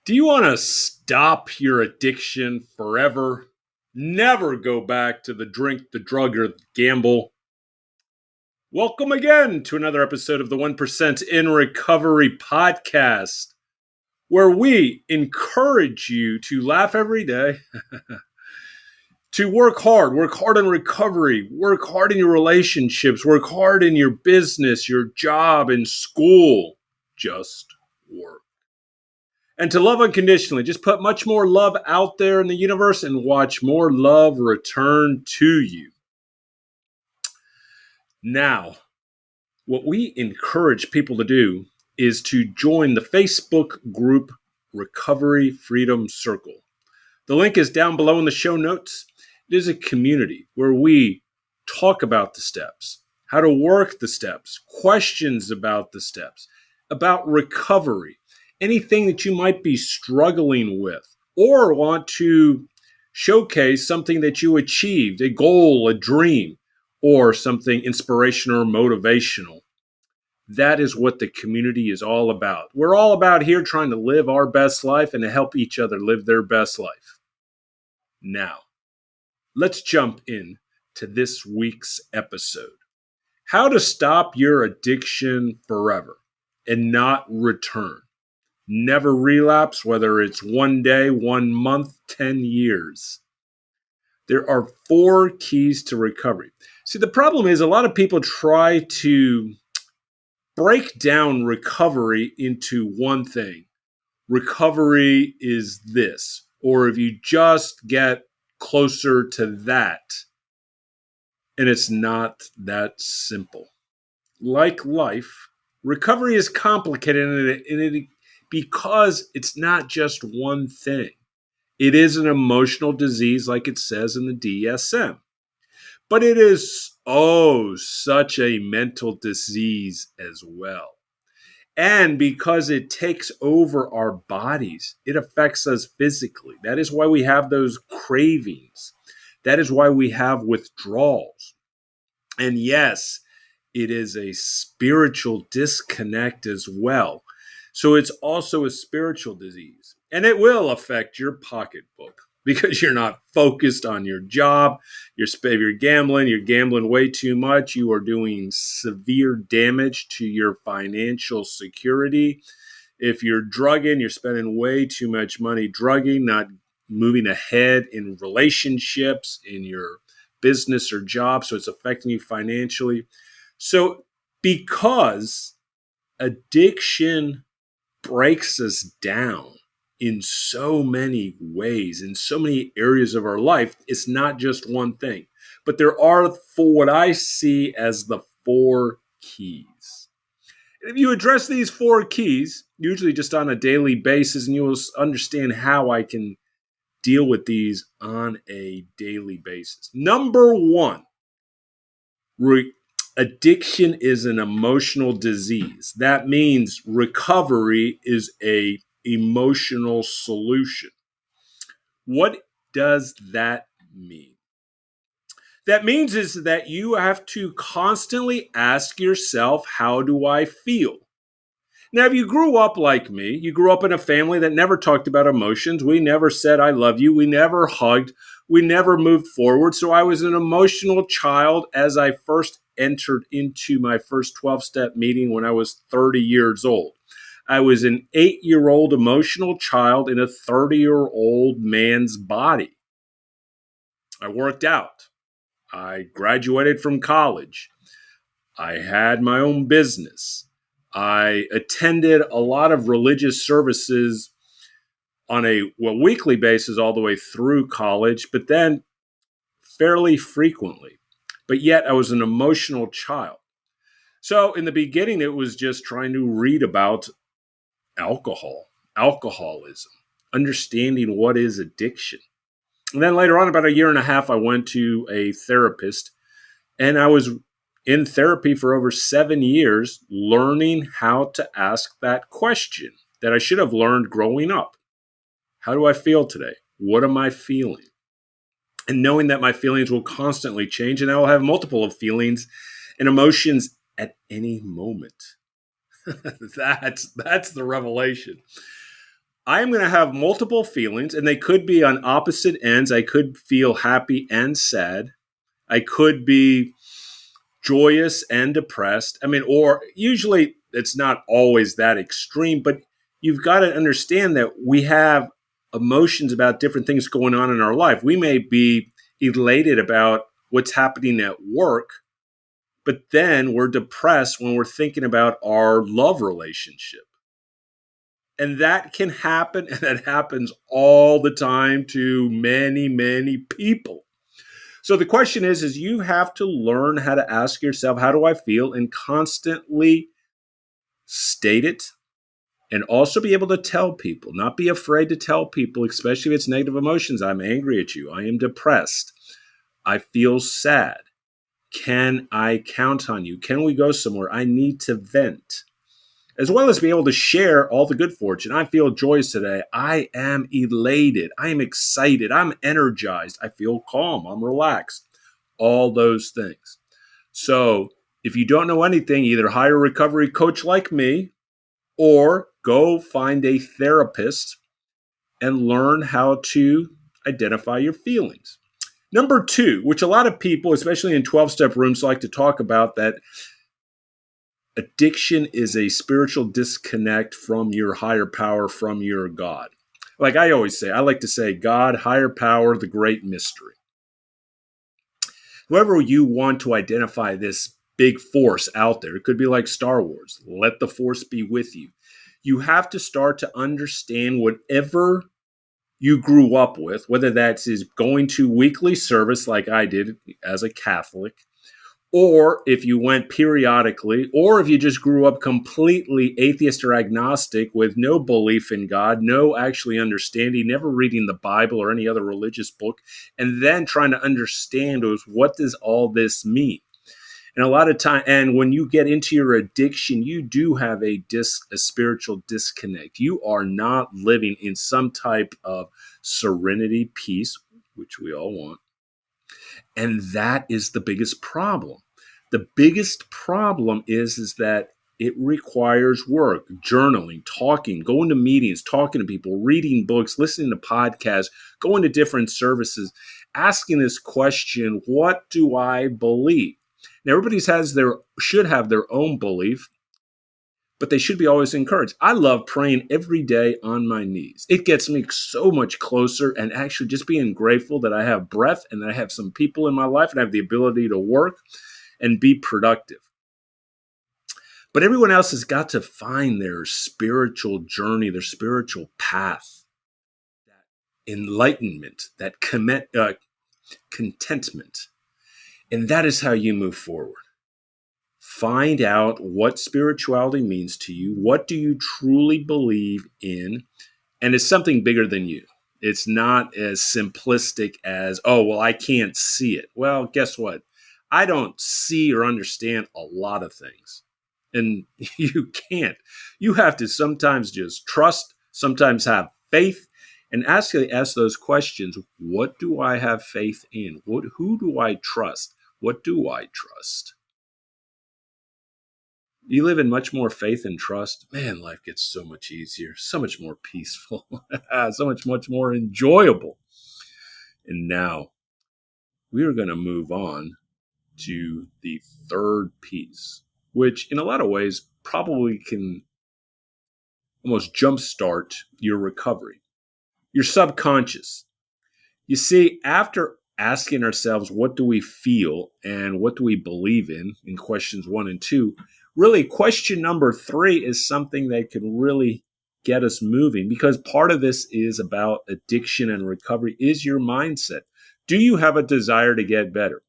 Do you want to stop your addiction forever? Never go back to the drink, the drug, or the gamble? Welcome again to another episode of the 1% in Recovery podcast, where we encourage you to laugh every day, to work hard in recovery, work hard in your relationships, work hard in your business, your job, and school. Just work. And to love unconditionally. Just put much more love out there in the universe and watch more love return to you. Now, what we encourage people to do is to join the Facebook group Recovery Freedom Circle. The link is down below in the show notes. It is a community where we talk about the steps, how to work the steps, questions about the steps, about recovery, anything that you might be struggling with or want to showcase something that you achieved, a goal, a dream, or something inspirational or motivational. That is what the community is all about. We're all about here trying to live our best life and to help each other live their best life. Now, let's jump in to this week's episode. How to stop your addiction forever and not return. Never relapse, whether it's 1 day, 1 month, 10 years. There are 4 keys to recovery. See, the problem is a lot of people try to break down recovery into one thing. Recovery is this, or if you just get closer to that, and it's not that simple. Like life, recovery is complicated because it's not just one thing. It is an emotional disease like it says in the DSM. But it is, such a mental disease as well. And because it takes over our bodies, it affects us physically. That is why we have those cravings. That is why we have withdrawals. And yes, it is a spiritual disconnect as well. So it's also a spiritual disease. And it will affect your pocketbook because you're not focused on your job. You're gambling way too much. You are doing severe damage to your financial security. If you're drugging, you're spending way too much money drugging, not moving ahead in relationships, in your business or job. So it's affecting you financially. So because addiction breaks us down in so many ways, in so many areas of our life, it's not just one thing. But there are what I see as the 4 keys. And if you address these 4 keys, usually just on a daily basis, and you will understand how I can deal with these on a daily basis. Number 1, addiction is an emotional disease. That means recovery is an emotional solution. What does that mean? That means is that you have to constantly ask yourself, how do I feel? Now, if you grew up like me, you grew up in a family that never talked about emotions. We never said, I love you. We never hugged. We never moved forward. So I was an emotional child as I first entered into my first 12-step meeting when I was 30 years old. I was an 8-year-old emotional child in a 30-year-old man's body. I worked out. I graduated from college. I had my own business. I attended a lot of religious services on a weekly basis all the way through college, but then fairly frequently. But yet I was an emotional child. So in the beginning, it was just trying to read about alcoholism, understanding what is addiction. And then later on, about a year and a half, I went to a therapist, and I was in therapy for over 7 years, learning how to ask that question that I should have learned growing up. How do I feel today? What am I feeling? And knowing that my feelings will constantly change, and I will have multiple of feelings and emotions at any moment. That's the revelation. I am going to have multiple feelings, and they could be on opposite ends. I could feel happy and sad. I could be joyous and depressed. I mean, or usually it's not always that extreme, but you've got to understand that we have emotions about different things going on in our life. We may be elated about what's happening at work, but then we're depressed when we're thinking about our love relationship. And that can happen, and that happens all the time to many, many people. So the question is you have to learn how to ask yourself, how do I feel? And constantly state it, and also be able to tell people, not be afraid to tell people, especially if it's negative emotions. I'm angry at you. I am depressed. I feel sad. Can I count on you? Can we go somewhere? I need to vent. As well as be able to share all the good fortune. I feel joyous today. I am elated. I am excited. I'm energized. I feel calm. I'm relaxed. All those things. So if you don't know anything, either hire a recovery coach like me or go find a therapist and learn how to identify your feelings. Number two, which a lot of people, especially in 12-step rooms, like to talk about, that addiction is a spiritual disconnect from your higher power, from your God. Like I always say, I like to say God, higher power, the great mystery. Whoever you want to identify this big force out there, it could be like Star Wars, let the force be with you. You have to start to understand whatever you grew up with, whether that's is going to weekly service like I did as a Catholic, or if you went periodically, or if you just grew up completely atheist or agnostic with no belief in God, no actually understanding, never reading the Bible or any other religious book, and then trying to understand was, what does all this mean? And a lot of time, and when you get into your addiction, you do have a spiritual disconnect. You are not living in some type of serenity, peace, which we all want. And that is the biggest problem. The biggest problem is that it requires work, journaling, talking, going to meetings, talking to people, reading books, listening to podcasts, going to different services, asking this question, what do I believe? Now, everybody should have their own belief, but they should be always encouraged. I love praying every day on my knees. It gets me so much closer, and actually just being grateful that I have breath and that I have some people in my life and I have the ability to work and be productive. But everyone else has got to find their spiritual journey, their spiritual path, that enlightenment, that contentment. And that is how you move forward. Find out what spirituality means to you. What do you truly believe in? And it's something bigger than you. It's not as simplistic as, oh, well, I can't see it. Well, guess what? I don't see or understand a lot of things. And you can't. You have to sometimes just trust, sometimes have faith, and ask those questions. What do I have faith in? Who do I trust? What do I trust? You live in much more faith and trust, man, life gets so much easier, so much more peaceful, so much more enjoyable. And now we are going to move on to the third piece, which in a lot of ways probably can almost jumpstart your recovery, your subconscious. You see, after asking ourselves, what do we feel and what do we believe in questions 1 and 2, really question number 3 is something that can really get us moving, because part of this is about addiction and recovery is your mindset. Do you have a desire to get better?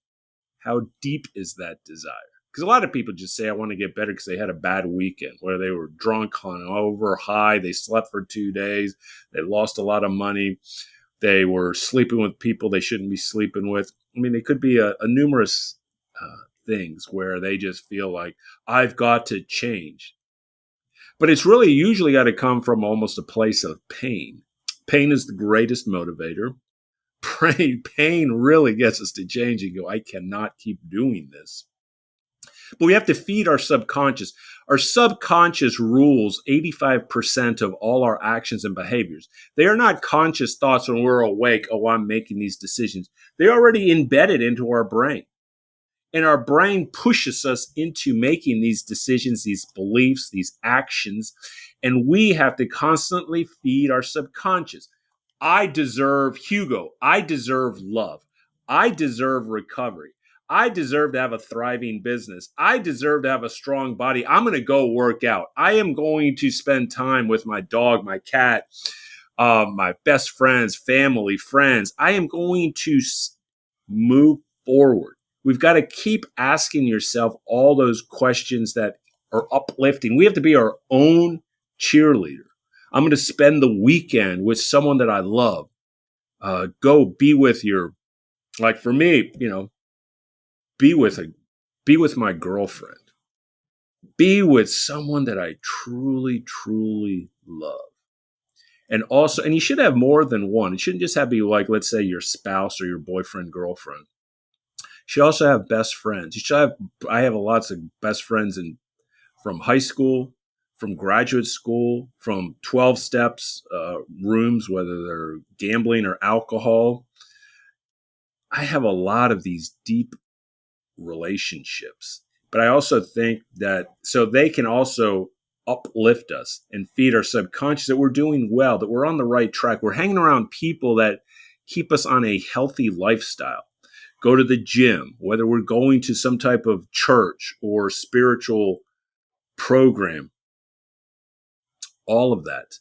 How deep is that desire? Because a lot of people just say, I want to get better because they had a bad weekend where they were drunk, hungover, high, they slept for 2 days, they lost a lot of money, they were sleeping with people they shouldn't be sleeping with. I mean, it could be a numerous things where they just feel like, I've got to change. But it's really usually got to come from almost a place of pain. Pain is the greatest motivator. Pain really gets us to change and go, I cannot keep doing this. But we have to feed our subconscious. Our subconscious rules 85% of all our actions and behaviors. They are not conscious thoughts when we're awake. Oh, I'm making these decisions. They're already embedded into our brain. And our brain pushes us into making these decisions, these beliefs, these actions. And we have to constantly feed our subconscious. I deserve Hugo. I deserve love. I deserve recovery. I deserve to have a thriving business. I deserve to have a strong body. I'm going to go work out. I am going to spend time with my dog, my cat, my best friends, family, friends. I am going to move forward. We've got to keep asking yourself all those questions that are uplifting. We have to be our own cheerleader. I'm going to spend the weekend with someone that I love. Go be with your, like for me, be with a, be with my girlfriend. Be with someone that I truly, truly love. And also, and you should have more than one. It shouldn't just have to be like, let's say your spouse or your boyfriend, girlfriend. You should also have best friends. You should have, I have lots of best friends from high school, from graduate school, from 12 steps rooms, whether they're gambling or alcohol. I have a lot of these deep relationships. But I also think that so they can also uplift us and feed our subconscious that we're doing well, that we're on the right track. We're hanging around people that keep us on a healthy lifestyle. Go to the gym, whether we're going to some type of church or spiritual program, all of that.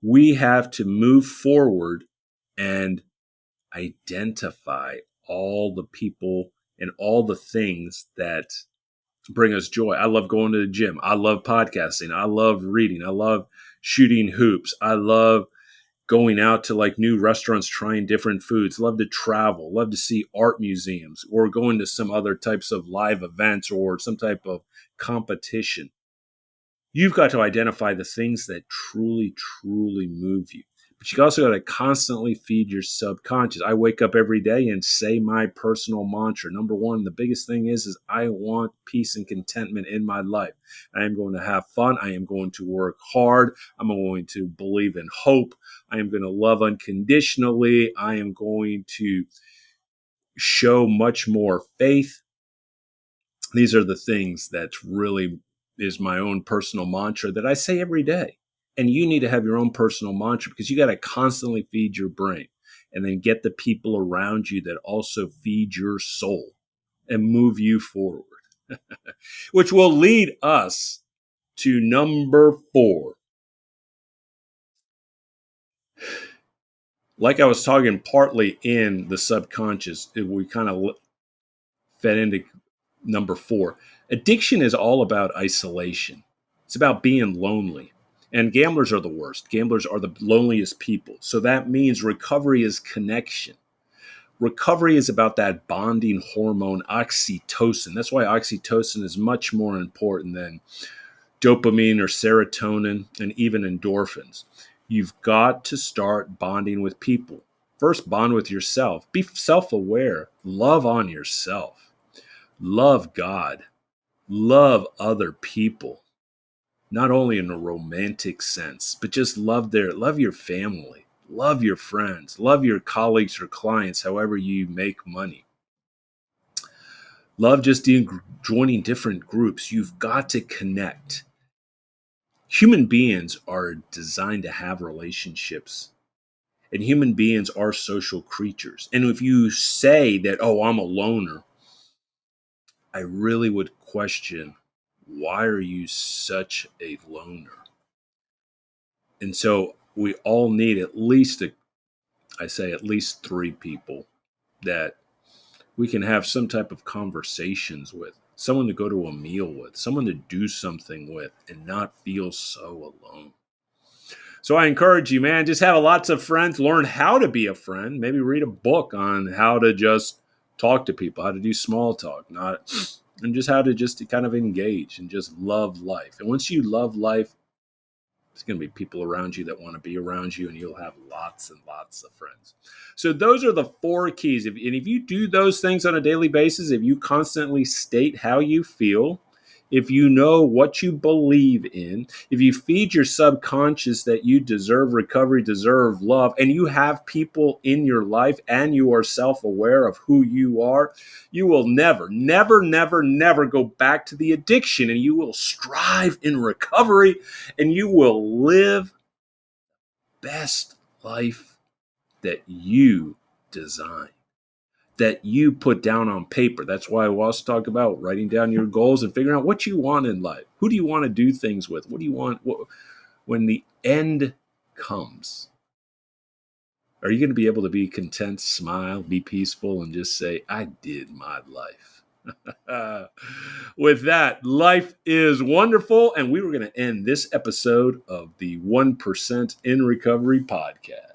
We have to move forward and identify all the people and all the things that bring us joy. I love going to the gym. I love podcasting. I love reading. I love shooting hoops. I love going out to like new restaurants, trying different foods. Love to travel. Love to see art museums or going to some other types of live events or some type of competition. You've got to identify the things that truly, truly move you. But you also got to constantly feed your subconscious. I wake up every day and say my personal mantra. Number one, the biggest thing is I want peace and contentment in my life. I am going to have fun. I am going to work hard. I'm going to believe in hope. I am going to love unconditionally. I am going to show much more faith. These are the things that really is my own personal mantra that I say every day. And you need to have your own personal mantra because you got to constantly feed your brain and then get the people around you that also feed your soul and move you forward, which will lead us to number 4. Like I was talking partly in the subconscious, we kind of fed into number 4. Addiction is all about isolation. It's about being lonely. And gamblers are the worst. Gamblers are the loneliest people. So that means recovery is connection. Recovery is about that bonding hormone, oxytocin. That's why oxytocin is much more important than dopamine or serotonin and even endorphins. You've got to start bonding with people. First, bond with yourself. Be self aware. Love on yourself. Love God. Love other people. Not only in a romantic sense, but just love your family, love your friends, love your colleagues or clients, however you make money. Love just joining different groups. You've got to connect. Human beings are designed to have relationships, and human beings are social creatures. And if you say that, oh, I'm a loner, I really would question, why are you such a loner? And so we all need at least at least 3 people that we can have some type of conversations with, someone to go to a meal with, someone to do something with, and not feel so alone. So I encourage you, man, just have lots of friends, learn how to be a friend, maybe read a book on how to just talk to people, how to do small talk, and just how to just kind of engage and just love life. And once you love life, there's going to be people around you that want to be around you, and you'll have lots and lots of friends. So those are the 4 keys. And if you do those things on a daily basis, if you constantly state how you feel, if you know what you believe in, if you feed your subconscious that you deserve recovery, deserve love, and you have people in your life and you are self-aware of who you are, you will never, never, never, never go back to the addiction, and you will strive in recovery, and you will live best life that you design, that you put down on paper. That's why I also talk about writing down your goals and figuring out what you want in life. Who do you want to do things with? What do you want when the end comes? Are you going to be able to be content, smile, be peaceful, and just say, I did my life? With that, life is wonderful. And we were going to end this episode of the 1% in Recovery podcast.